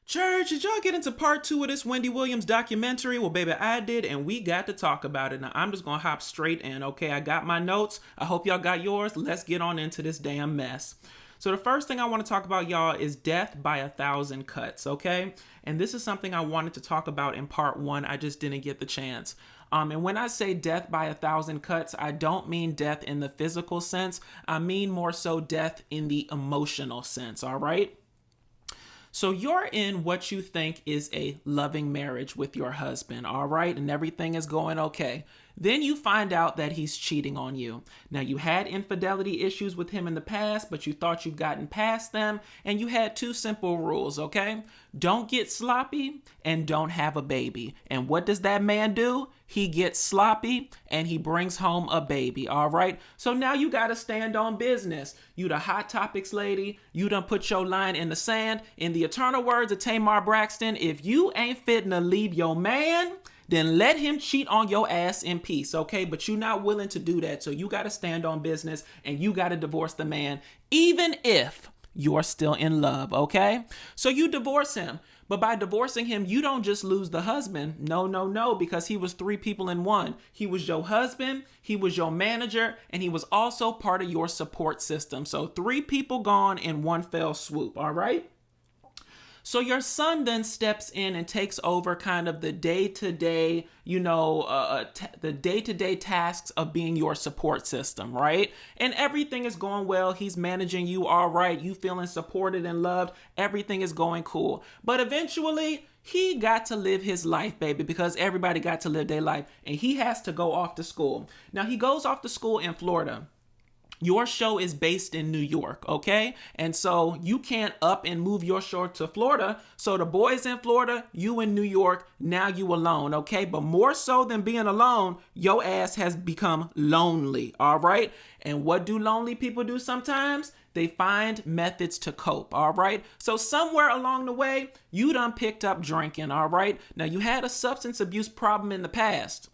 Church, did y'all get into part 2 of this Wendy Williams documentary? Well, baby, I did, and we got to talk about it. Now, I'm just going to hop straight in, okay? I got my notes. I hope y'all got yours. Let's get on into this damn mess. So the first thing I want to talk about, y'all, is death by 1,000 cuts, okay? And this is something I wanted to talk about in part 1. I just didn't get the chance. And when I say death by 1,000 cuts, I don't mean death in the physical sense. I mean more so death in the emotional sense, all right? So you're in what you think is a loving marriage with your husband, all right? And everything is going okay. Then you find out that he's cheating on you. Now, you had infidelity issues with him in the past, but you thought you'd gotten past them, and you had 2 simple rules, okay? Don't get sloppy and don't have a baby. And what does that man do? He gets sloppy and he brings home a baby, all right? So now you got to stand on business. You the Hot Topics lady. You done put your line in the sand. In the eternal words of Tamar Braxton, if you ain't fitting to leave your man, then let him cheat on your ass in peace, okay? But you're not willing to do that, so you got to stand on business and you got to divorce the man, even if you're still in love, okay? So you divorce him, but by divorcing him, you don't just lose the husband. No, because he was 3 people in one. He was your husband, he was your manager, and he was also part of your support system. So 3 people gone in one fell swoop, all right? So your son then steps in and takes over kind of the day-to-day, the day-to-day tasks of being your support system, right? And everything is going well. He's managing you all right. You feeling supported and loved. Everything is going cool. But eventually, he got to live his life, baby, because everybody got to live their life. And he has to go off to school. Now, he goes off to school in Florida. Your show is based in New York, okay? And so you can't up and move your show to Florida. So the boys in Florida, you in New York, now you alone, okay? But more so than being alone, your ass has become lonely, all right? And what do lonely people do sometimes? They find methods to cope, all right? So somewhere along the way, you done picked up drinking, all right? Now you had a substance abuse problem in the past.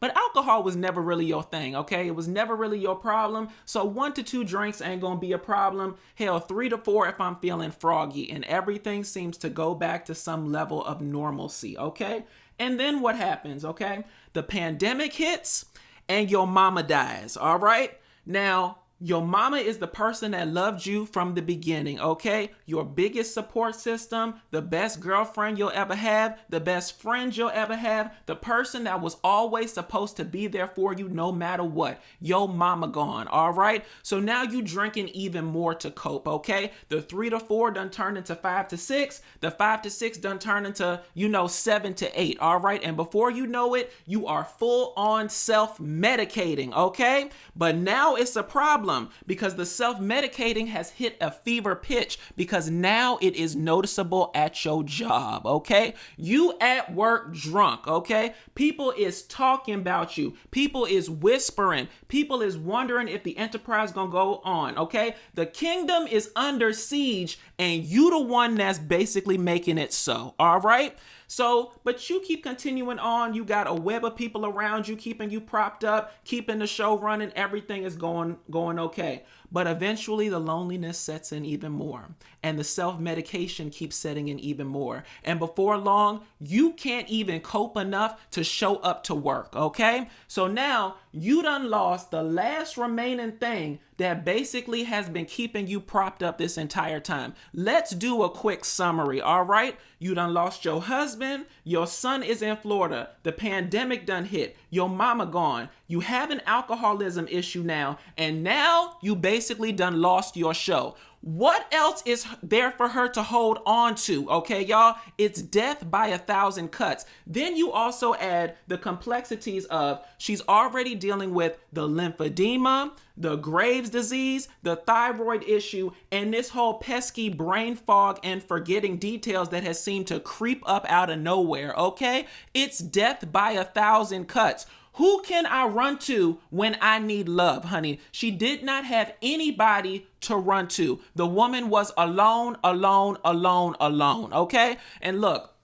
But alcohol was never really your thing, okay? It was never really your problem. So 1 to 2 drinks ain't gonna be a problem. Hell, 3 to 4 if I'm feeling froggy. And everything seems to go back to some level of normalcy, okay? And then what happens, okay? The pandemic hits and your mama dies, all right? Now, your mama is the person that loved you from the beginning, okay? Your biggest support system, the best girlfriend you'll ever have, the best friend you'll ever have, the person that was always supposed to be there for you no matter what. Your mama gone, all right? So now you drinking even more to cope, okay? The 3 to 4 done turned into 5 to 6. The 5 to 6 done turned into, 7 to 8, all right? And before you know it, you are full on self-medicating, okay? But now it's a problem because the self-medicating has hit a fever pitch because now it is noticeable at your job, okay? You at work drunk, okay? People is talking about you. People is whispering. People is wondering if the enterprise gonna go on, okay? The kingdom is under siege and you the one that's basically making it so, all right? So, but you keep continuing on. You got a web of people around you, keeping you propped up, keeping the show running. Everything is going okay. But eventually the loneliness sets in even more. And the self-medication keeps setting in even more. And before long, you can't even cope enough to show up to work, okay? So now you done lost the last remaining thing that basically has been keeping you propped up this entire time. Let's do a quick summary, all right? You done lost your husband, your son is in Florida, the pandemic done hit, your mama gone, you have an alcoholism issue now, and now you basically done lost your show. What else is there for her to hold on to? Okay, y'all, it's death by 1,000 cuts. Then you also add the complexities of she's already dealing with the lymphedema, the Graves' disease, the thyroid issue, and this whole pesky brain fog and forgetting details that has seemed to creep up out of nowhere, okay? It's death by 1,000 cuts. Who can I run to when I need love, honey? She did not have anybody to run to. The woman was alone, okay? And look,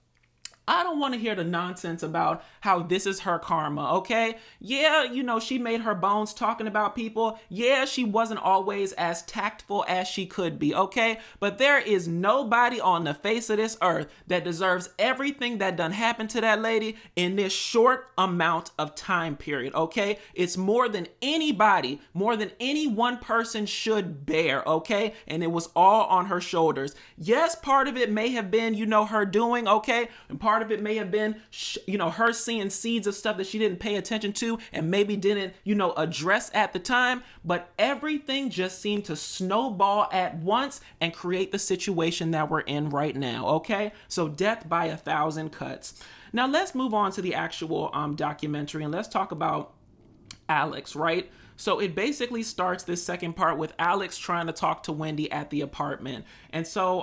I don't want to hear the nonsense about how this is her karma, okay? Yeah, she made her bones talking about people. Yeah, she wasn't always as tactful as she could be, okay? But there is nobody on the face of this earth that deserves everything that done happened to that lady in this short amount of time period, okay? It's more than anybody, more than any one person should bear, okay? And it was all on her shoulders. Yes, part of it may have been, her doing, okay? And part of it may have been, her seeing seeds of stuff that she didn't pay attention to and maybe didn't, address at the time. But everything just seemed to snowball at once and create the situation that we're in right now, okay? So death by 1,000 cuts. Now let's move on to the actual documentary and let's talk about Alex, right? So it basically starts this second part with Alex trying to talk to Wendy at the apartment. And so,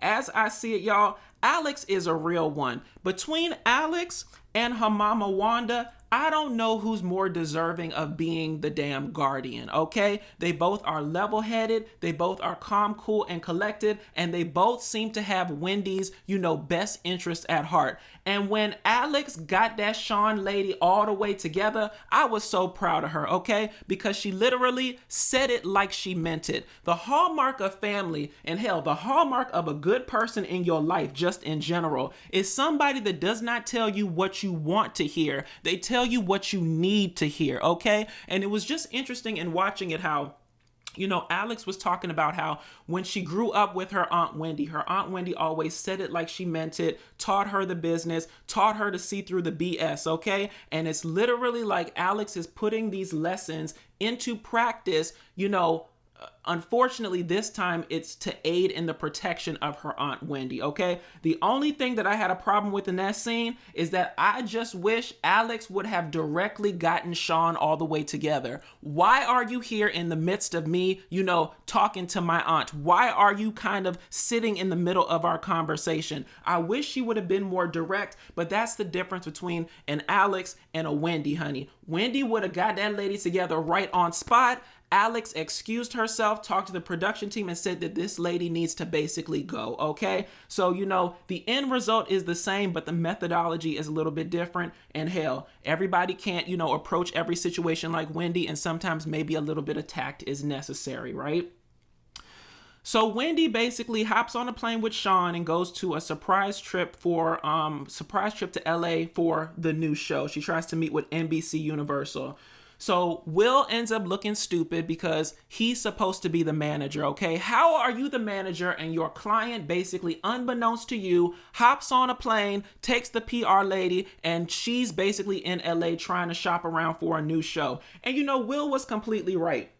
as I see it, y'all, Alex is a real one. Between Alex and her mama Wanda, I don't know who's more deserving of being the damn guardian, okay? They both are level-headed, they both are calm, cool, and collected, and they both seem to have Wendy's, best interest at heart. And when Alex got that Sean lady all the way together, I was so proud of her, okay? Because she literally said it like she meant it. The hallmark of family, and hell, the hallmark of a good person in your life, just in general, is somebody that does not tell you what you want to hear. They tell you what you need to hear, okay? And it was just interesting in watching it how Alex was talking about how when she grew up with her Aunt Wendy always said it like she meant it, taught her the business, taught her to see through the BS, okay? And it's literally like Alex is putting these lessons into practice, unfortunately, this time it's to aid in the protection of her Aunt Wendy, okay? The only thing that I had a problem with in that scene is that I just wish Alex would have directly gotten Sean all the way together. Why are you here in the midst of me, talking to my aunt? Why are you kind of sitting in the middle of our conversation? I wish she would have been more direct, but that's the difference between an Alex and a Wendy, honey. Wendy would have got that lady together right on spot. Alex excused herself, talked to the production team, and said that this lady needs to basically go, okay? So, the end result is the same, but the methodology is a little bit different. And hell, everybody can't, approach every situation like Wendy, and sometimes maybe a little bit of tact is necessary, right? So Wendy basically hops on a plane with Sean and goes to a surprise trip to LA for the new show. She tries to meet with NBC Universal. So Will ends up looking stupid because he's supposed to be the manager, okay? How are you the manager and your client, basically unbeknownst to you, hops on a plane, takes the PR lady, and she's basically in LA trying to shop around for a new show? And Will was completely right.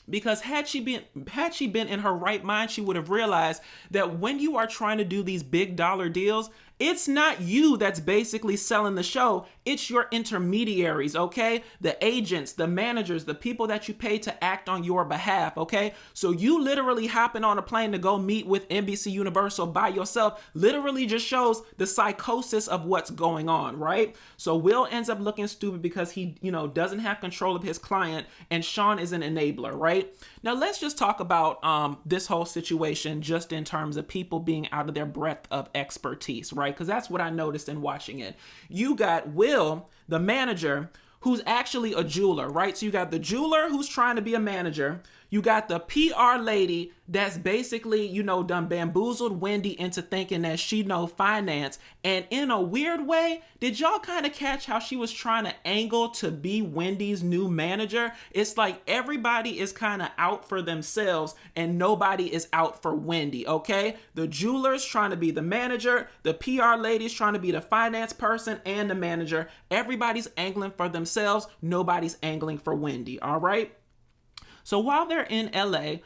Because had she been in her right mind, she would have realized that when you are trying to do these big dollar deals, it's not you that's basically selling the show. It's your intermediaries, okay? The agents, the managers, the people that you pay to act on your behalf, okay? So you literally hopping on a plane to go meet with NBC Universal by yourself literally just shows the psychosis of what's going on, right? So Will ends up looking stupid because he, doesn't have control of his client, and Sean is an enabler, right? Now let's just talk about this whole situation just in terms of people being out of their breadth of expertise, right? Because that's what I noticed in watching it. You got Will, the manager, who's actually a jeweler, right? So you got the jeweler who's trying to be a manager. You got the PR lady that's basically, done bamboozled Wendy into thinking that she know finance. And in a weird way, did y'all kind of catch how she was trying to angle to be Wendy's new manager? It's like everybody is kind of out for themselves and nobody is out for Wendy, okay? The jeweler's trying to be the manager, the PR lady's trying to be the finance person and the manager. Everybody's angling for themselves, nobody's angling for Wendy, all right? So while they're in LA,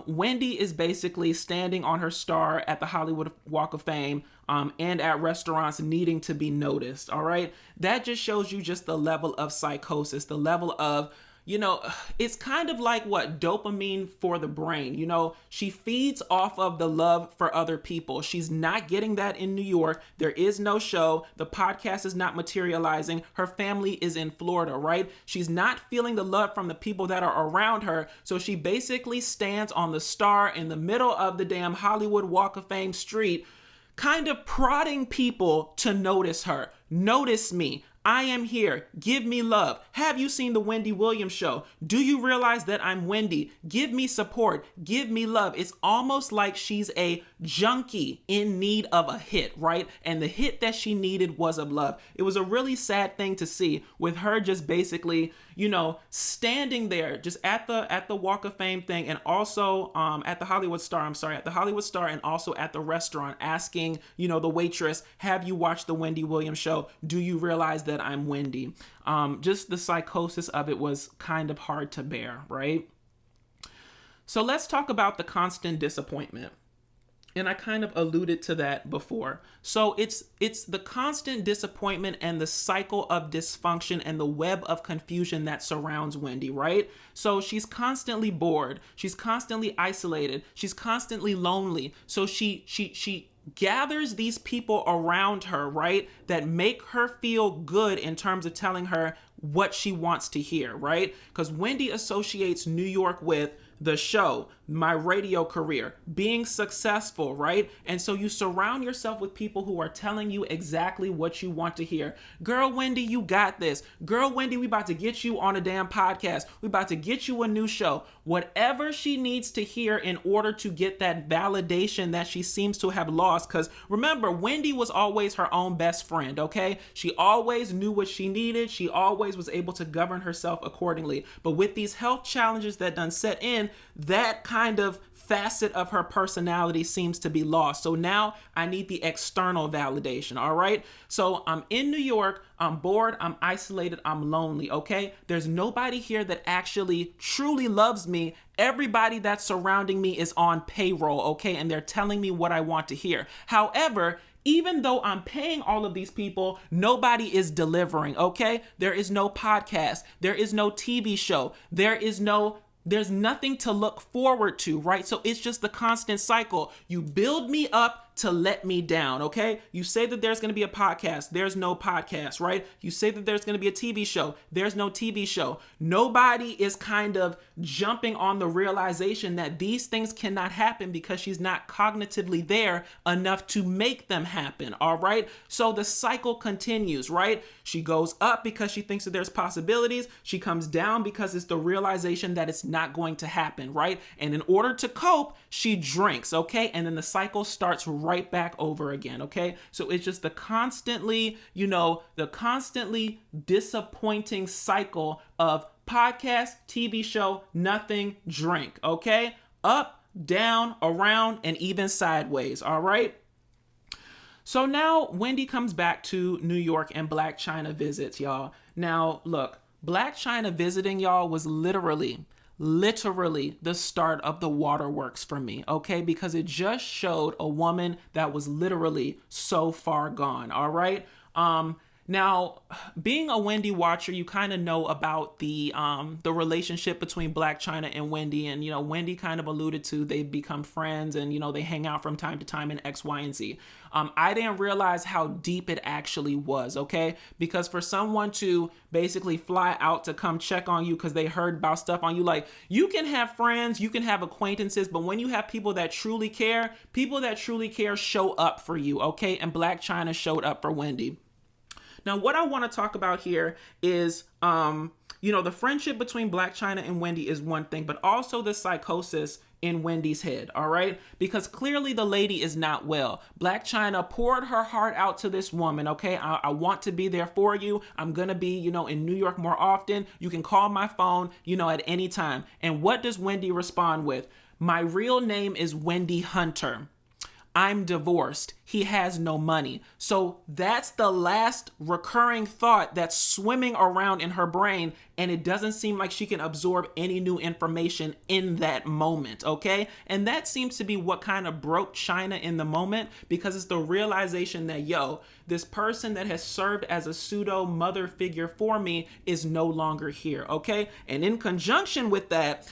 Wendy is basically standing on her star at the Hollywood Walk of Fame and at restaurants needing to be noticed, all right? That just shows you just the level of psychosis, the level of, it's kind of like dopamine for the brain. She feeds off of the love for other people. She's not getting that in New York. There is no show. The podcast is not materializing. Her family is in Florida, right? She's not feeling the love from the people that are around her. So she basically stands on the star in the middle of the damn Hollywood Walk of Fame street, kind of prodding people to notice her. Notice me. I am here. Give me love. Have you seen the Wendy Williams show? Do you realize that I'm Wendy? Give me support. Give me love. It's almost like she's a junkie in need of a hit, right? And the hit that she needed was of love. It was a really sad thing to see with her just basically, standing there just at the Walk of Fame thing, and also at the Hollywood Star, and also at the restaurant asking, the waitress, have you watched the Wendy Williams show? Do you realize that I'm Wendy? Just the psychosis of it was kind of hard to bear, right? So let's talk about the constant disappointment. And I kind of alluded to that before. So it's the constant disappointment and the cycle of dysfunction and the web of confusion that surrounds Wendy, right? So she's constantly bored. She's constantly isolated. She's constantly lonely. So she gathers these people around her, right, that make her feel good in terms of telling her what she wants to hear, right? Because Wendy associates New York with the show, my radio career, being successful, right? And so you surround yourself with people who are telling you exactly what you want to hear. Girl, Wendy, you got this. Girl, Wendy, we about to get you on a damn podcast. We about to get you a new show. Whatever she needs to hear in order to get that validation that she seems to have lost. Because remember, Wendy was always her own best friend, okay? She always knew what she needed. She always was able to govern herself accordingly. But with these health challenges that done set in, that kind of facet of her personality seems to be lost. So now I need the external validation, all right? So I'm in New York, I'm bored, I'm isolated, I'm lonely, okay? There's nobody here that actually truly loves me. Everybody that's surrounding me is on payroll, okay? And they're telling me what I want to hear. However, even though I'm paying all of these people, nobody is delivering, okay? There is no podcast. There is no TV show. There's nothing to look forward to, right? So it's just the constant cycle. You build me up to let me down, okay? You say that there's going to be a podcast. There's no podcast, right? You say that there's going to be a TV show. There's no TV show. Nobody is kind of jumping on the realization that these things cannot happen because she's not cognitively there enough to make them happen, all right? So the cycle continues, right? She goes up because she thinks that there's possibilities. She comes down because it's the realization that it's not going to happen, right? And in order to cope, she drinks, okay? And then the cycle starts right back over again, okay? So it's just the constantly disappointing cycle of podcast, TV show, nothing, drink, okay? Up, down, around, and even sideways, all right? So now Wendy comes back to New York and Blac Chyna visits, y'all. Now, look, Blac Chyna visiting y'all was literally the start of the waterworks for me, okay? Because it just showed a woman that was literally so far gone, all right? Now, being a Wendy watcher, you kind of know about the relationship between Blac Chyna and Wendy, and Wendy kind of alluded to they've become friends, and they hang out from time to time in X, Y, and Z. I didn't realize how deep it actually was, okay? Because for someone to basically fly out to come check on you because they heard about stuff on you, like, you can have friends, you can have acquaintances, but when you have people that truly care show up for you, okay? And Blac Chyna showed up for Wendy. Now, what I want to talk about here is, the friendship between Blac Chyna and Wendy is one thing, but also the psychosis in Wendy's head, all right? Because clearly the lady is not well. Blac Chyna poured her heart out to this woman, okay? I want to be there for you. I'm going to be, in New York more often. You can call my phone, at any time. And what does Wendy respond with? My real name is Wendy Hunter. I'm divorced. He has no money. So that's the last recurring thought that's swimming around in her brain, and it doesn't seem like she can absorb any new information in that moment, okay? And that seems to be what kind of broke Chyna in the moment, because it's the realization that, this person that has served as a pseudo mother figure for me is no longer here, okay? And in conjunction with that,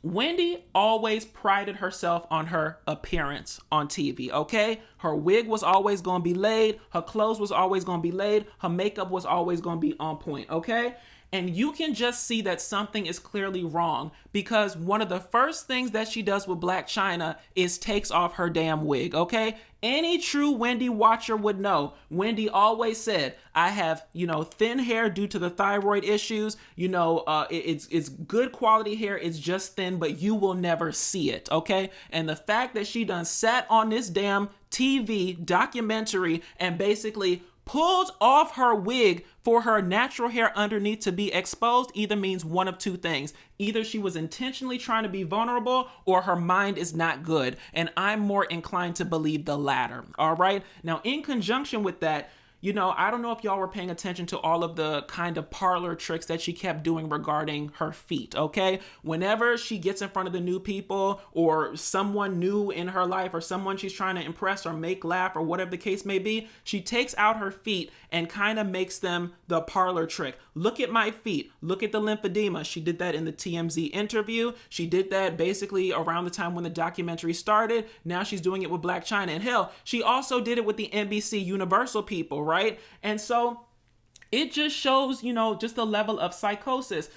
Wendy always prided herself on her appearance on TV, okay? Her wig was always going to be laid. Her clothes was always going to be laid. Her makeup was always going to be on point, okay? And you can just see that something is clearly wrong, because one of the first things that she does with Blac Chyna is takes off her damn wig, okay? Any true Wendy watcher would know. Wendy always said, I have, thin hair due to the thyroid issues. It's good quality hair. It's just thin, but you will never see it, okay? And the fact that she done sat on this damn TV documentary and basically pulled off her wig for her natural hair underneath to be exposed either means one of two things. Either she was intentionally trying to be vulnerable, or her mind is not good. And I'm more inclined to believe the latter. All right. Now, in conjunction with that, I don't know if y'all were paying attention to all of the kind of parlor tricks that she kept doing regarding her feet, okay? Whenever she gets in front of the new people or someone new in her life or someone she's trying to impress or make laugh or whatever the case may be, she takes out her feet and kind of makes them the parlor trick. Look at my feet. Look at the lymphedema. She did that in the TMZ interview. She did that basically around the time when the documentary started. Now she's doing it with Blac Chyna. And hell, she also did it with the NBC Universal people, right? And so it just shows, just the level of psychosis.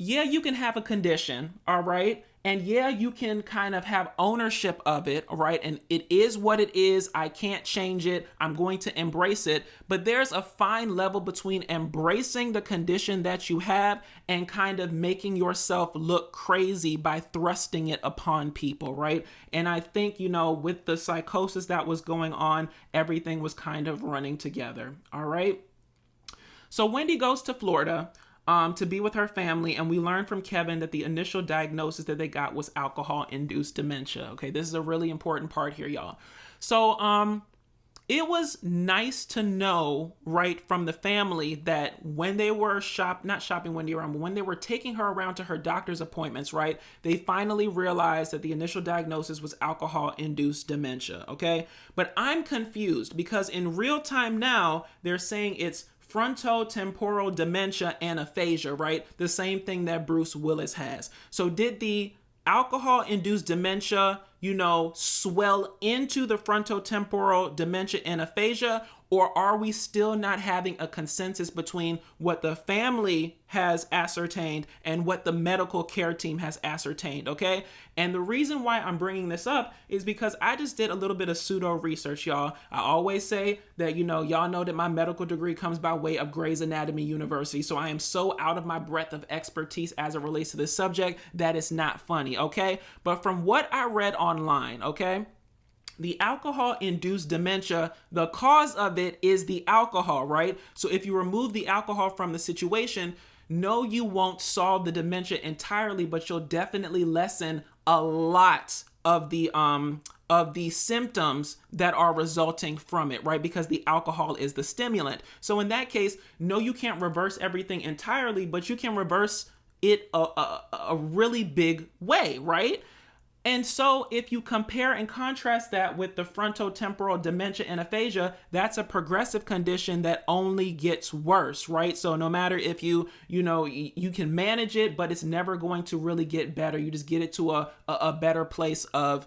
Yeah, you can have a condition, all right? And yeah, you can kind of have ownership of it, all right? And it is what it is. I can't change it. I'm going to embrace it. But there's a fine level between embracing the condition that you have and kind of making yourself look crazy by thrusting it upon people, right? And I think, with the psychosis that was going on, everything was kind of running together, all right? So Wendy goes to Florida to be with her family, and we learned from Kevin that the initial diagnosis that they got was alcohol-induced dementia. Okay, this is a really important part here, y'all. So it was nice to know, right, from the family that when they were not shopping Wendy around, but when they were taking her around to her doctor's appointments, right, they finally realized that the initial diagnosis was alcohol-induced dementia, okay? But I'm confused because in real time now, they're saying it's frontotemporal dementia and aphasia, right? The same thing that Bruce Willis has. So did the alcohol-induced dementia, swell into the frontotemporal dementia and aphasia, or are we still not having a consensus between what the family has ascertained and what the medical care team has ascertained, okay? And the reason why I'm bringing this up is because I just did a little bit of pseudo research, y'all. I always say that, y'all know that my medical degree comes by way of Grey's Anatomy University, so I am so out of my breadth of expertise as it relates to this subject that it's not funny, okay? But from what I read online, okay, the alcohol-induced dementia, the cause of it is the alcohol, right? So if you remove the alcohol from the situation, no, you won't solve the dementia entirely, but you'll definitely lessen a lot of the symptoms that are resulting from it, right? Because the alcohol is the stimulant. So in that case, no, you can't reverse everything entirely, but you can reverse it a really big way, right? And so if you compare and contrast that with the frontotemporal dementia and aphasia, that's a progressive condition that only gets worse, right? So no matter if you can manage it, but it's never going to really get better. You just get it to a better place of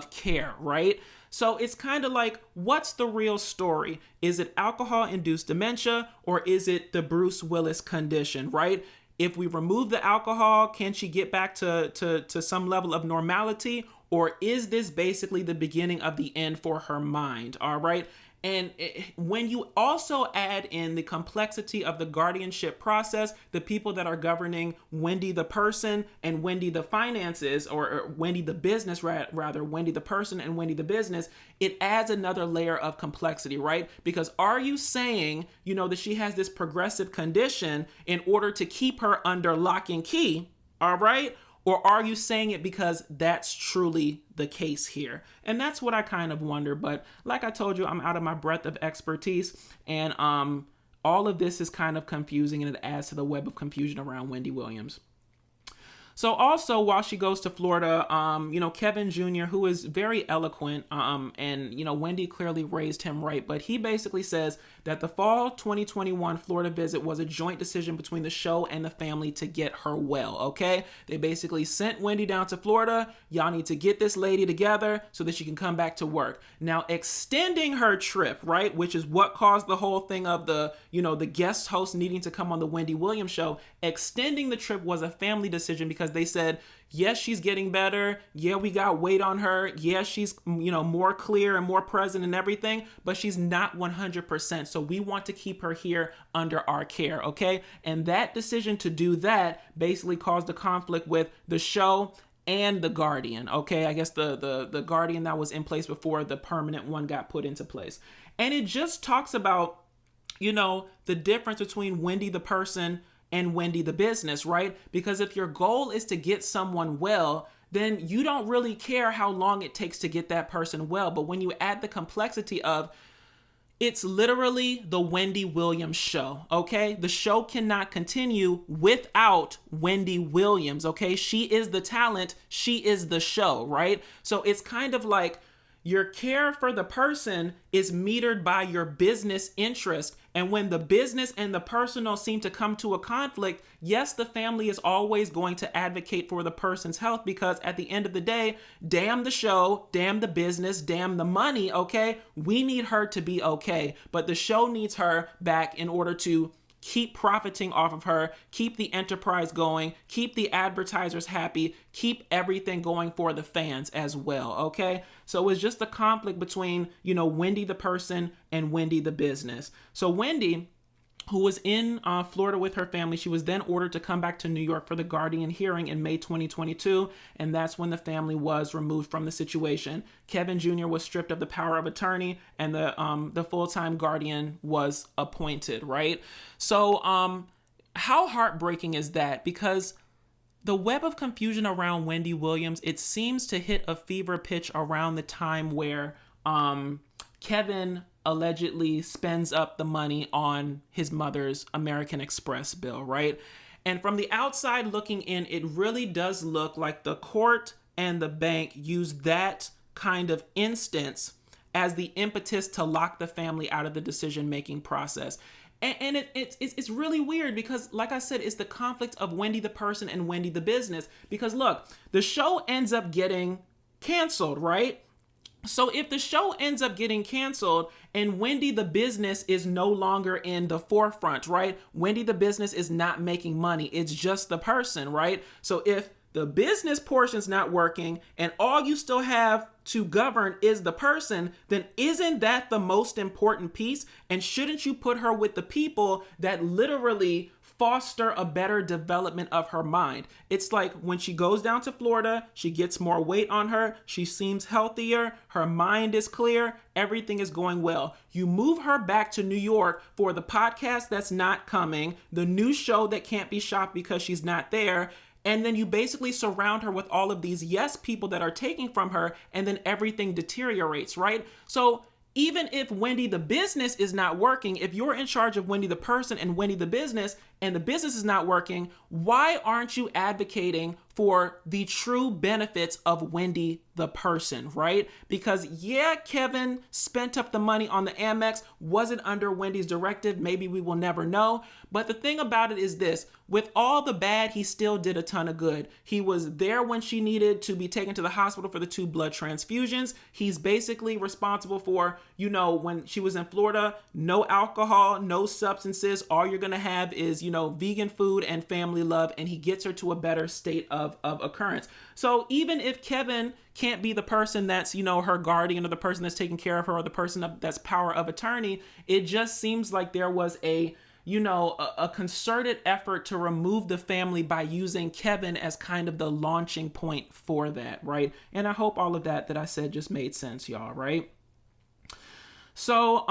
care, right? So it's kind of like, what's the real story? Is it alcohol-induced dementia, or is it the Bruce Willis condition, right? If we remove the alcohol, can she get back to some level of normality? Or is this basically the beginning of the end for her mind? All right. And when you also add in the complexity of the guardianship process, the people that are governing Wendy the person and Wendy the finances, or Wendy the business, rather, Wendy the person and Wendy the business, it adds another layer of complexity, right? Because are you saying, that she has this progressive condition in order to keep her under lock and key, all right? Or are you saying it because that's truly the case here? And that's what I kind of wonder. But like I told you, I'm out of my breadth of expertise. And all of this is kind of confusing, and it adds to the web of confusion around Wendy Williams. So also while she goes to Florida, Kevin Jr., who is very eloquent, and, Wendy clearly raised him right, but he basically says that the fall 2021 Florida visit was a joint decision between the show and the family to get her well, okay? They basically sent Wendy down to Florida. Y'all need to get this lady together so that she can come back to work. Now, extending her trip, right, which is what caused the whole thing of the guest host needing to come on the Wendy Williams show, extending the trip was a family decision because they said, yes, she's getting better. Yeah, we got weight on her. Yeah, she's, more clear and more present and everything, but she's not 100%. So we want to keep her here under our care, okay? And that decision to do that basically caused a conflict with the show and the Guardian, okay? I guess the Guardian that was in place before the permanent one got put into place. And it just talks about, the difference between Wendy the person and Wendy the business, right? Because if your goal is to get someone well, then you don't really care how long it takes to get that person well. But when you add the complexity of, it's literally the Wendy Williams show, okay? The show cannot continue without Wendy Williams, okay? She is the talent, she is the show, right? So it's kind of like your care for the person is metered by your business interest. And when the business and the personal seem to come to a conflict, yes, the family is always going to advocate for the person's health because at the end of the day, damn the show, damn the business, damn the money, okay? We need her to be okay, but the show needs her back in order to keep profiting off of her, keep the enterprise going, keep the advertisers happy, keep everything going for the fans as well, okay? So it's just a conflict between, Wendy the person and Wendy the business. So Wendy, who was in Florida with her family, she was then ordered to come back to New York for the Guardian hearing in May 2022, and that's when the family was removed from the situation. Kevin Jr. was stripped of the power of attorney, and the full-time Guardian was appointed, right? So how heartbreaking is that? Because the web of confusion around Wendy Williams, it seems to hit a fever pitch around the time where Kevin allegedly spends up the money on his mother's American Express bill, right? And from the outside looking in, it really does look like the court and the bank used that kind of instance as the impetus to lock the family out of the decision-making process. And it's really weird because, like I said, it's the conflict of Wendy the person and Wendy the business. Because look, the show ends up getting canceled, right? So if the show ends up getting canceled and Wendy the business is no longer in the forefront, right? Wendy the business is not making money. It's just the person, right? So if the business portion's not working and all you still have to govern is the person, then isn't that the most important piece? And shouldn't you put her with the people that literally foster a better development of her mind? It's like when she goes down to Florida, she gets more weight on her, she seems healthier, her mind is clear, everything is going well. You move her back to New York for the podcast that's not coming, the new show that can't be shot because she's not there, and then you basically surround her with all of these yes people that are taking from her, and then everything deteriorates, right? So even if Wendy the business is not working, if you're in charge of Wendy the person and Wendy the business, and the business is not working, why aren't you advocating for the true benefits of Wendy the person, right? Because yeah, Kevin spent up the money on the Amex. Was it under Wendy's directive? Maybe we will never know. But the thing about it is this, with all the bad, he still did a ton of good. He was there when she needed to be taken to the hospital for the 2 blood transfusions. He's basically responsible for, when she was in Florida, no alcohol, no substances. All you're going to have is, vegan food and family love, and he gets her to a better state of occurrence. So even if Kevin can't be the person that's, her guardian or the person that's taking care of her or the person that's power of attorney, it just seems like there was a concerted effort to remove the family by using Kevin as kind of the launching point for that, right? And I hope all of that I said just made sense, y'all, right? So,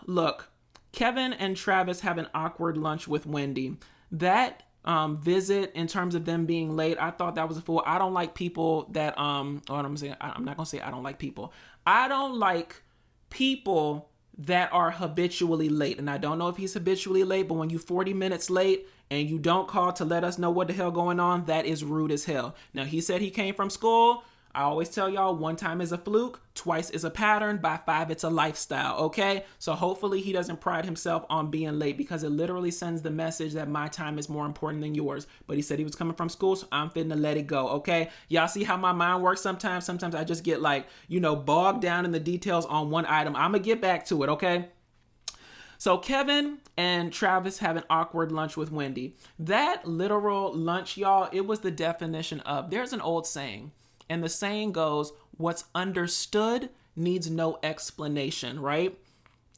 look, Kevin and Travis have an awkward lunch with Wendy. That visit, in terms of them being late, I thought that was a fool. I don't like people that, I'm not going to say I don't like people. I don't like people that are habitually late. And I don't know if he's habitually late, but when you 40 minutes late and you don't call to let us know what the hell going on, that is rude as hell. Now, he said he came from school. I always tell y'all, 1 time is a fluke, twice is a pattern, by 5 it's a lifestyle, okay? So hopefully he doesn't pride himself on being late, because it literally sends the message that my time is more important than yours. But he said he was coming from school, so I'm fitting to let it go, okay? Y'all see how my mind works sometimes? Sometimes I just get like, bogged down in the details on one item. I'm gonna get back to it, okay? So Kevin and Travis have an awkward lunch with Wendy. That literal lunch, y'all, it was the definition of, there's an old saying, and the saying goes, what's understood needs no explanation, right?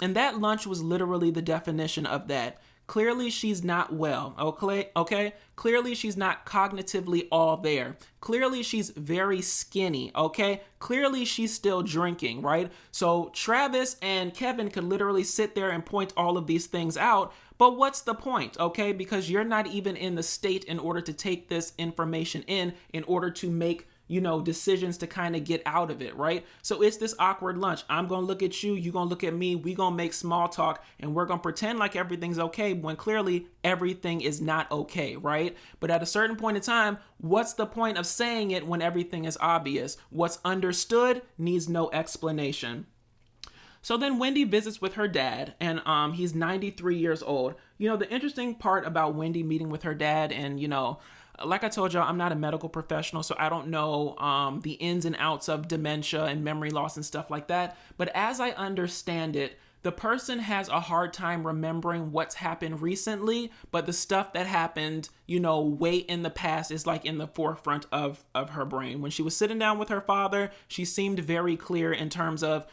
And that lunch was literally the definition of that. Clearly, she's not well, okay? Clearly, she's not cognitively all there. Clearly, she's very skinny, okay? Clearly, she's still drinking, right? So Travis and Kevin could literally sit there and point all of these things out, but what's the point, okay? Because you're not even in the state in order to take this information in order to make decisions to kind of get out of it, right? So it's this awkward lunch. I'm going to look at you, you're going to look at me, we're going to make small talk, and we're going to pretend like everything's okay when clearly everything is not okay, right? But at a certain point in time, what's the point of saying it when everything is obvious? What's understood needs no explanation. So then Wendy visits with her dad, and he's 93 years old. The interesting part about Wendy meeting with her dad, and like I told y'all, I'm not a medical professional, so I don't know the ins and outs of dementia and memory loss and stuff like that. But as I understand it, the person has a hard time remembering what's happened recently, but the stuff that happened, way in the past is like in the forefront of her brain. When she was sitting down with her father, she seemed very clear in terms of,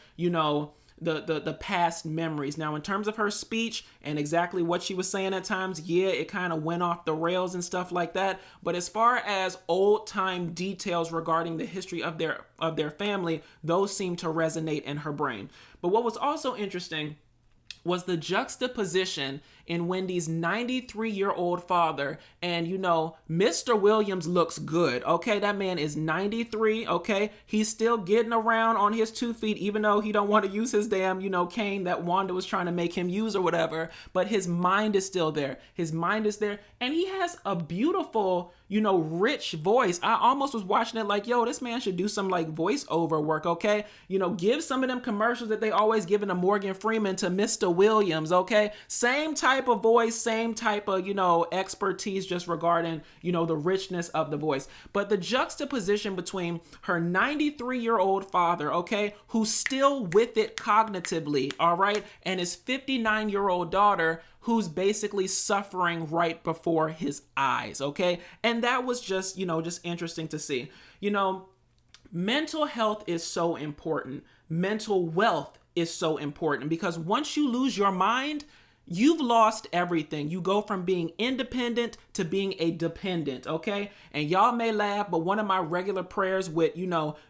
the past memories. Now, in terms of her speech and exactly what she was saying at times, yeah, it kind of went off the rails and stuff like that. But as far as old time details regarding the history of their family, those seem to resonate in her brain. But what was also interesting was the juxtaposition in Wendy's 93-year-old father. And, Mr. Williams looks good, okay? That man is 93, okay? He's still getting around on his 2 feet, even though he don't want to use his damn, cane that Wanda was trying to make him use or whatever. But his mind is still there. His mind is there. And he has a beautiful, rich voice. I almost was watching it like, yo, this man should do some like voiceover work, okay? Give some of them commercials that they always giving to Morgan Freeman to Mr. Williams, okay? Same type of voice, same type of, expertise just regarding, the richness of the voice. But the juxtaposition between her 93-year-old father, okay, who's still with it cognitively, all right, and his 59-year-old daughter, who's basically suffering right before his eyes, okay? And that was just, just interesting to see. Mental health is so important. Mental wealth is so important, because once you lose your mind, you've lost everything. You go from being independent to being a dependent, okay? And y'all may laugh, but one of my regular prayers with,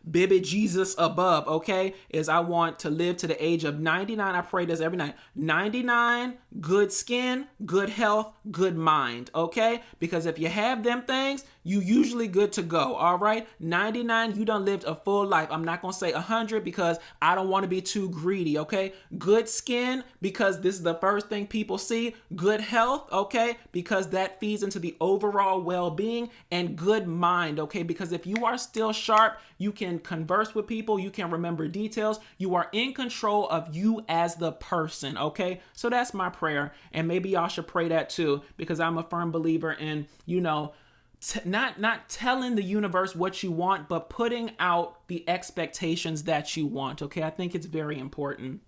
baby Jesus above, okay, is I want to live to the age of 99. I pray this every night. 99, good skin, good health, good mind, okay? Because if you have them things, you usually good to go, all right? 99, you done lived a full life. I'm not going to say 100 because I don't want to be too greedy, okay? Good skin, because this is the first thing people see. Good health, okay? Because that feeds into the overall well-being. And good mind, okay? Because if you are still sharp, you can converse with people, you can remember details, you are in control of you as the person, okay? So that's my prayer. And maybe y'all should pray that too, because I'm a firm believer in, not telling the universe what you want, but putting out the expectations that you want, okay? I think it's very important.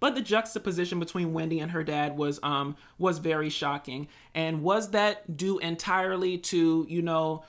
But the juxtaposition between Wendy and her dad was very shocking. And was that due entirely to,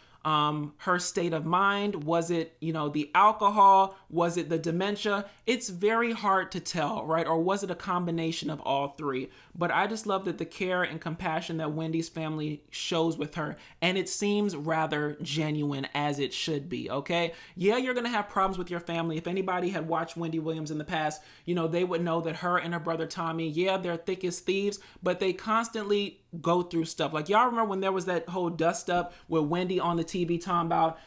her state of mind? Was it, the alcohol? Was it the dementia? It's very hard to tell, right? Or was it a combination of all three? But I just love that the care and compassion that Wendy's family shows with her, and it seems rather genuine, as it should be, okay? Yeah, you're going to have problems with your family. If anybody had watched Wendy Williams in the past, they would know that her and her brother Tommy, yeah, they're thick as thieves, but they constantly go through stuff. Like, y'all remember when there was that whole dust up with Wendy on the TV talking about,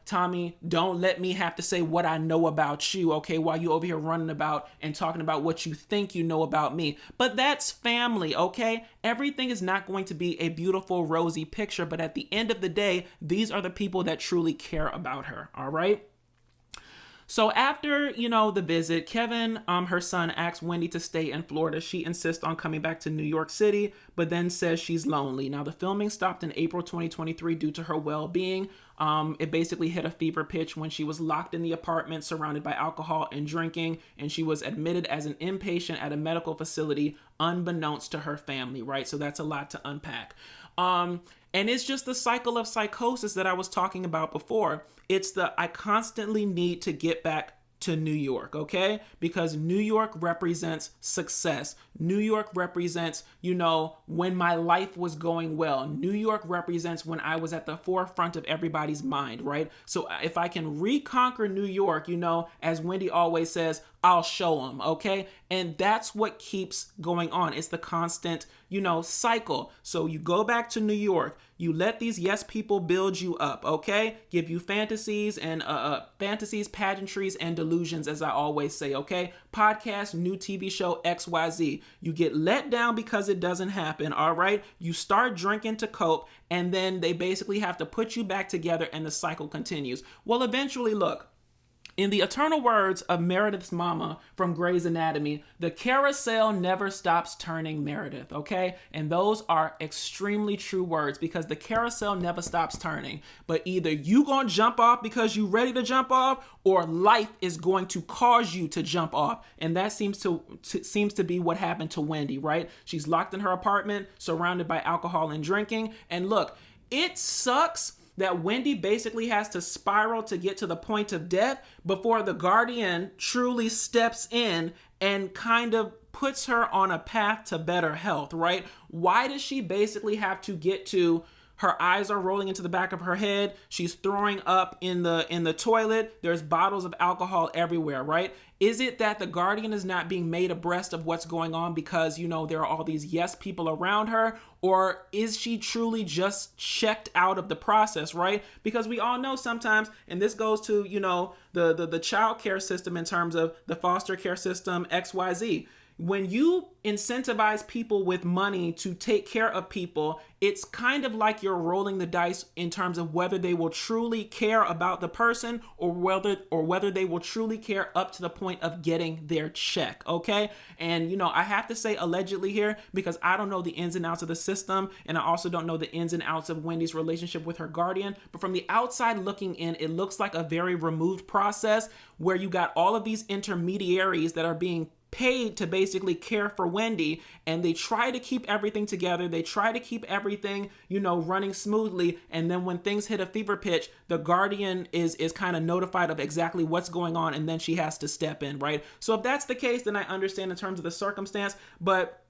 Tommy, don't let me have to say what I know about you, okay, while you over here running about and talking about what you think you know about me. But that's family, okay? Everything is not going to be a beautiful, rosy picture, but at the end of the day, these are the people that truly care about her, all right? So after, the visit, Kevin, her son, asks Wendy to stay in Florida. She insists on coming back to New York City, but then says she's lonely. Now, the filming stopped in April 2023 due to her well-being. It basically hit a fever pitch when she was locked in the apartment, surrounded by alcohol and drinking, and she was admitted as an inpatient at a medical facility, unbeknownst to her family, right? So that's a lot to unpack. And it's just the cycle of psychosis that I was talking about before. It's I constantly need to get back to New York, okay? Because New York represents success. New York represents, when my life was going well. New York represents when I was at the forefront of everybody's mind, right? So if I can reconquer New York, as Wendy always says, I'll show them, okay? And that's what keeps going on. It's the constant, cycle. So you go back to New York, you let these yes people build you up, okay? Give you fantasies and pageantries, and delusions, as I always say, okay? Podcast, new TV show, XYZ. You get let down because it doesn't happen, all right? You start drinking to cope, and then they basically have to put you back together, and the cycle continues. Well, eventually, look, in the eternal words of Meredith's mama from Grey's Anatomy, the carousel never stops turning, Meredith, okay? And those are extremely true words, because the carousel never stops turning. But either you gonna jump off because you ready to jump off, or life is going to cause you to jump off. And that seems to be what happened to Wendy, right? She's locked in her apartment, surrounded by alcohol and drinking. And look, it sucks that Wendy basically has to spiral to get to the point of death before the Guardian truly steps in and kind of puts her on a path to better health, right? Why does she basically have to get to her eyes are rolling into the back of her head? She's throwing up in the toilet. There's bottles of alcohol everywhere, right? Is it that the Guardian is not being made abreast of what's going on because, there are all these yes people around her? Or is she truly just checked out of the process, right? Because we all know sometimes, and this goes to, the child care system in terms of the foster care system, XYZ. When you incentivize people with money to take care of people, it's kind of like you're rolling the dice in terms of whether they will truly care about the person, or whether they will truly care up to the point of getting their check, okay? And, I have to say allegedly here, because I don't know the ins and outs of the system, and I also don't know the ins and outs of Wendy's relationship with her guardian, but from the outside looking in, it looks like a very removed process where you got all of these intermediaries that are being paid to basically care for Wendy, and they try to keep everything together. They try to keep everything, running smoothly. And then when things hit a fever pitch, the Guardian is kind of notified of exactly what's going on, and then she has to step in, right? So if that's the case, then I understand in terms of the circumstance, but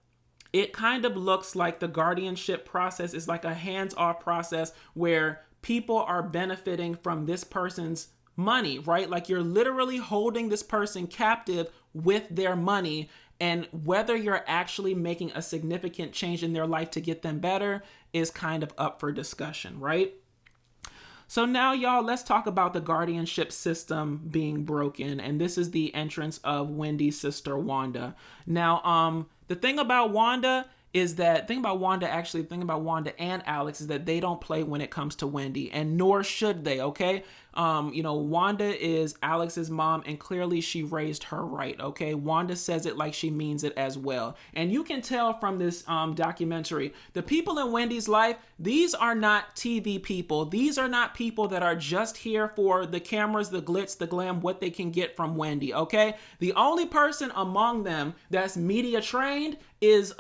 it kind of looks like the guardianship process is like a hands-off process where people are benefiting from this person's money, right? Like, you're literally holding this person captive with their money, and whether you're actually making a significant change in their life to get them better is kind of up for discussion, right? So now, y'all, let's talk about the guardianship system being broken, and this is the entrance of Wendy's sister Wanda. Now, the thing about Wanda and Alex is that they don't play when it comes to Wendy, and nor should they, okay? Wanda is Alex's mom, and clearly she raised her right, okay? Wanda says it like she means it as well. And you can tell from this documentary, the people in Wendy's life, these are not TV people. These are not people that are just here for the cameras, the glitz, the glam, what they can get from Wendy, okay? The only person among them that's media trained is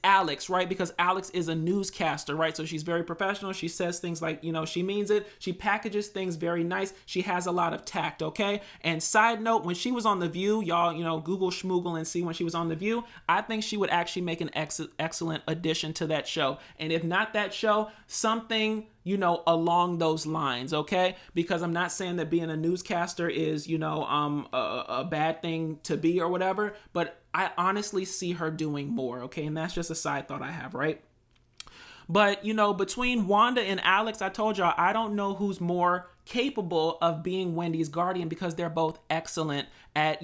Alex, right? Because Alex is a newscaster, right? So she's very professional. She says things like, she means it. She packages things very nice. She has a lot of tact, okay? And side note, when she was on The View, y'all, Google schmoogle and see when she was on The View, I think she would actually make an excellent addition to that show. And if not that show, something, along those lines, okay? Because I'm not saying that being a newscaster is, a bad thing to be or whatever, but I honestly see her doing more, okay? And that's just a side thought I have, right? But, between Wanda and Alex, I told y'all, I don't know who's more capable of being Wendy's guardian, because they're both excellent at,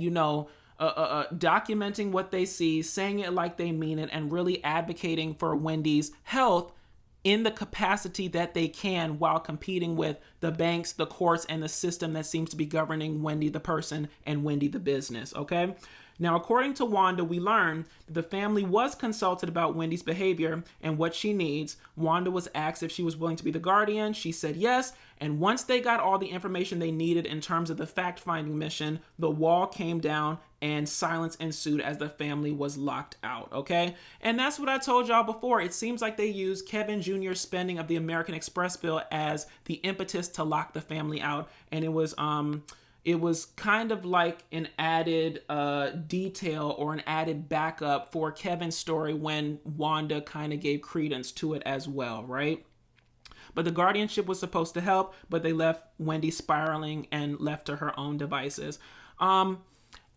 documenting what they see, saying it like they mean it, and really advocating for Wendy's health in the capacity that they can, while competing with the banks, the courts, and the system that seems to be governing Wendy the person and Wendy the business, okay? Now, according to Wanda, we learned that the family was consulted about Wendy's behavior and what she needs. Wanda was asked if she was willing to be the guardian. She said yes. And once they got all the information they needed in terms of the fact-finding mission, the wall came down and silence ensued as the family was locked out, okay? And that's what I told y'all before. It seems like they used Kevin Jr.'s spending of the American Express bill as the impetus to lock the family out. And it was kind of like an added detail or an added backup for Kevin's story when Wanda kind of gave credence to it as well, right? But the guardianship was supposed to help, but they left Wendy spiraling and left to her own devices.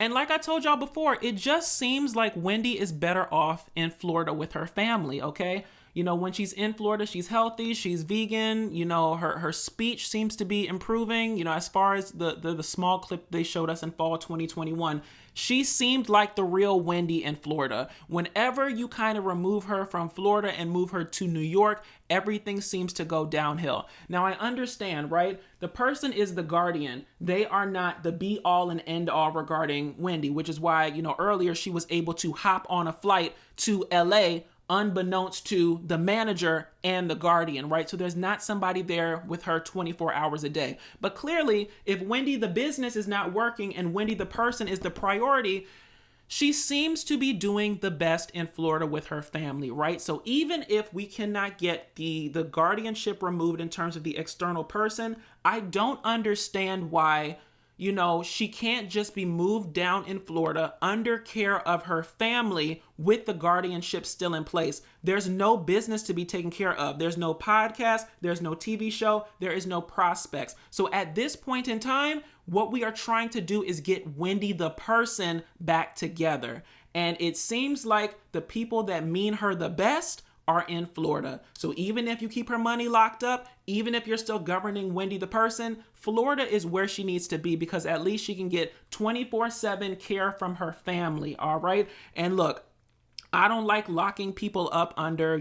And like I told y'all before, it just seems like Wendy is better off in Florida with her family, okay? When she's in Florida, she's healthy, she's vegan, her speech seems to be improving, as far as the small clip they showed us in fall 2021. She seemed like the real Wendy in Florida. Whenever you kind of remove her from Florida and move her to New York, everything seems to go downhill. Now, I understand, right? The person is the guardian. They are not the be all and end all regarding Wendy, which is why, earlier she was able to hop on a flight to LA unbeknownst to the manager and the guardian, right? So there's not somebody there with her 24 hours a day. But clearly, if Wendy the business is not working and Wendy the person is the priority, she seems to be doing the best in Florida with her family, right? So even if we cannot get the guardianship removed in terms of the external person, I don't understand why she can't just be moved down in Florida under care of her family with the guardianship still in place. There's no business to be taken care of. There's no podcast. There's no TV show. There is no prospects. So at this point in time, what we are trying to do is get Wendy the person back together. And it seems like the people that mean her the best are in Florida. So even if you keep her money locked up, even if you're still governing Wendy the person, Florida is where she needs to be, because at least she can get 24/7 care from her family, all right? And look, I don't like locking people up under,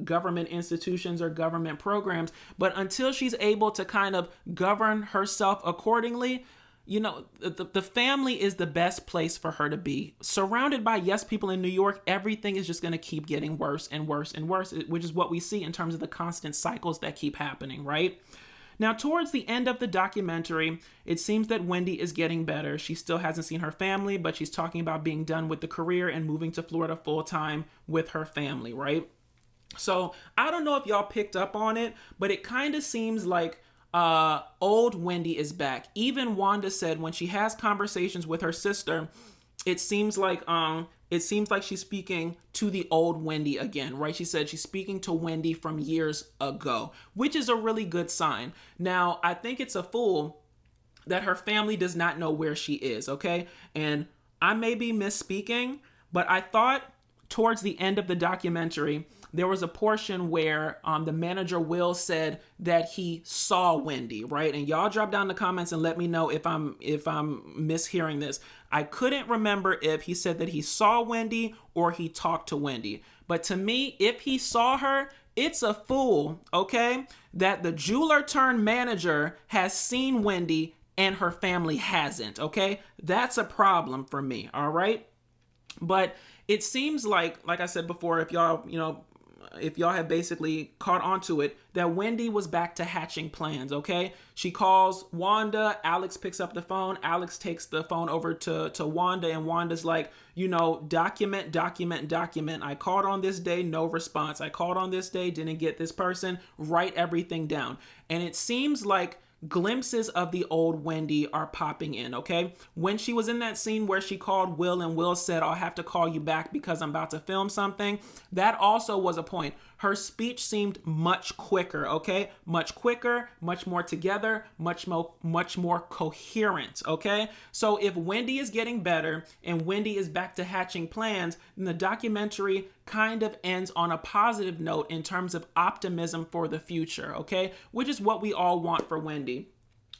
government institutions or government programs, but until she's able to kind of govern herself accordingly, the family is the best place for her to be. Surrounded by yes people in New York, everything is just going to keep getting worse and worse and worse, which is what we see in terms of the constant cycles that keep happening, right? Now, towards the end of the documentary, it seems that Wendy is getting better. She still hasn't seen her family, but she's talking about being done with the career and moving to Florida full-time with her family, right? So I don't know if y'all picked up on it, but it kind of seems like old Wendy is back. Even Wanda said when she has conversations with her sister, it seems like she's speaking to the old Wendy again, right? She said she's speaking to Wendy from years ago, which is a really good sign. Now, I think it's a fool that her family does not know where she is, okay? And I may be misspeaking, but I thought towards the end of the documentary, there was a portion where the manager Will said that he saw Wendy, right? And y'all drop down in the comments and let me know if I'm mishearing this. I couldn't remember if he said that he saw Wendy or he talked to Wendy. But to me, if he saw her, it's a fool, okay, that the jeweler turned manager has seen Wendy and her family hasn't, okay? That's a problem for me, all right? But it seems like I said before, if y'all have basically caught onto it, that Wendy was back to hatching plans, okay? She calls Wanda, Alex picks up the phone, Alex takes the phone over to Wanda, and Wanda's like, document. I called on this day, no response. I called on this day, didn't get this person, write everything down. And it seems like glimpses of the old Wendy are popping in, okay? When she was in that scene where she called Will and Will said, I'll have to call you back because I'm about to film something, that also was a point. Her speech seemed much quicker, okay? Much quicker, much more together, much more coherent, okay? So if Wendy is getting better and Wendy is back to hatching plans, then the documentary kind of ends on a positive note in terms of optimism for the future, okay? Which is what we all want for Wendy.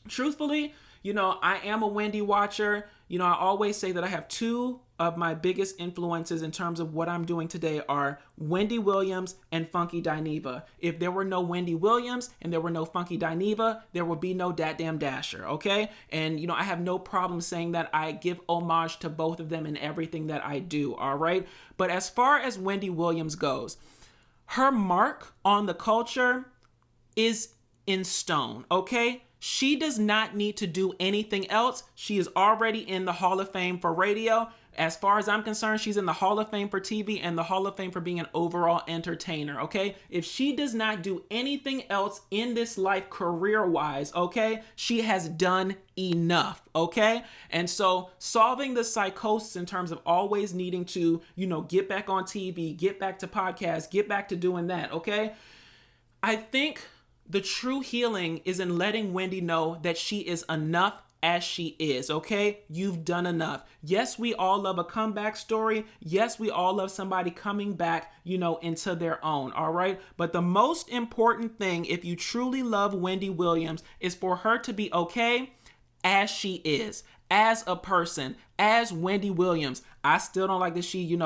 Truthfully, I am a Wendy watcher. I always say that I have two of my biggest influences in terms of what I'm doing today are Wendy Williams and Funky Dineva. If there were no Wendy Williams and there were no Funky Dineva, there would be no Dat Damn Dasher, okay? And, I have no problem saying that I give homage to both of them in everything that I do, all right? But as far as Wendy Williams goes, her mark on the culture is in stone, okay? She does not need to do anything else. She is already in the Hall of Fame for radio. As far as I'm concerned, she's in the Hall of Fame for TV and the Hall of Fame for being an overall entertainer, okay? If she does not do anything else in this life career-wise, okay, she has done enough, okay? And so solving the psychosis in terms of always needing to, get back on TV, get back to podcasts, get back to doing that, okay? I think the true healing is in letting Wendy know that she is enough as she is, okay? You've done enough. Yes, we all love a comeback story. Yes, we all love somebody coming back, into their own, all right? But the most important thing, if you truly love Wendy Williams, is for her to be okay as she is, as a person, as Wendy Williams. I still don't like that she,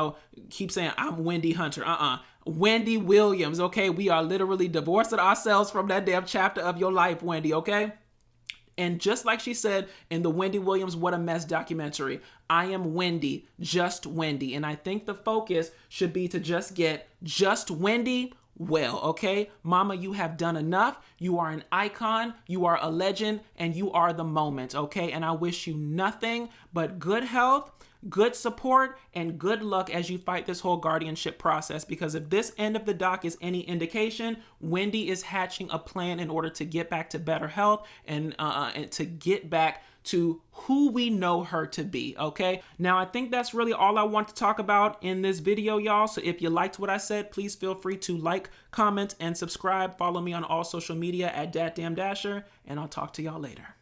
keeps saying, I'm Wendy Hunter. Wendy Williams, okay? We are literally divorcing ourselves from that damn chapter of your life, Wendy, okay? And just like she said in the Wendy Williams What a Mess documentary, I am Wendy, just Wendy. And I think the focus should be to just get just Wendy well, okay? Mama, you have done enough. You are an icon, you are a legend, and you are the moment, okay? And I wish you nothing but good health, good support, and good luck as you fight this whole guardianship process, because if this end of the doc is any indication, Wendy is hatching a plan in order to get back to better health and to get back to who we know her to be, okay? Now, I think that's really all I want to talk about in this video, y'all. So if you liked what I said, please feel free to like, comment, and subscribe. Follow me on all social media at Dat Damn Dasher, and I'll talk to y'all later.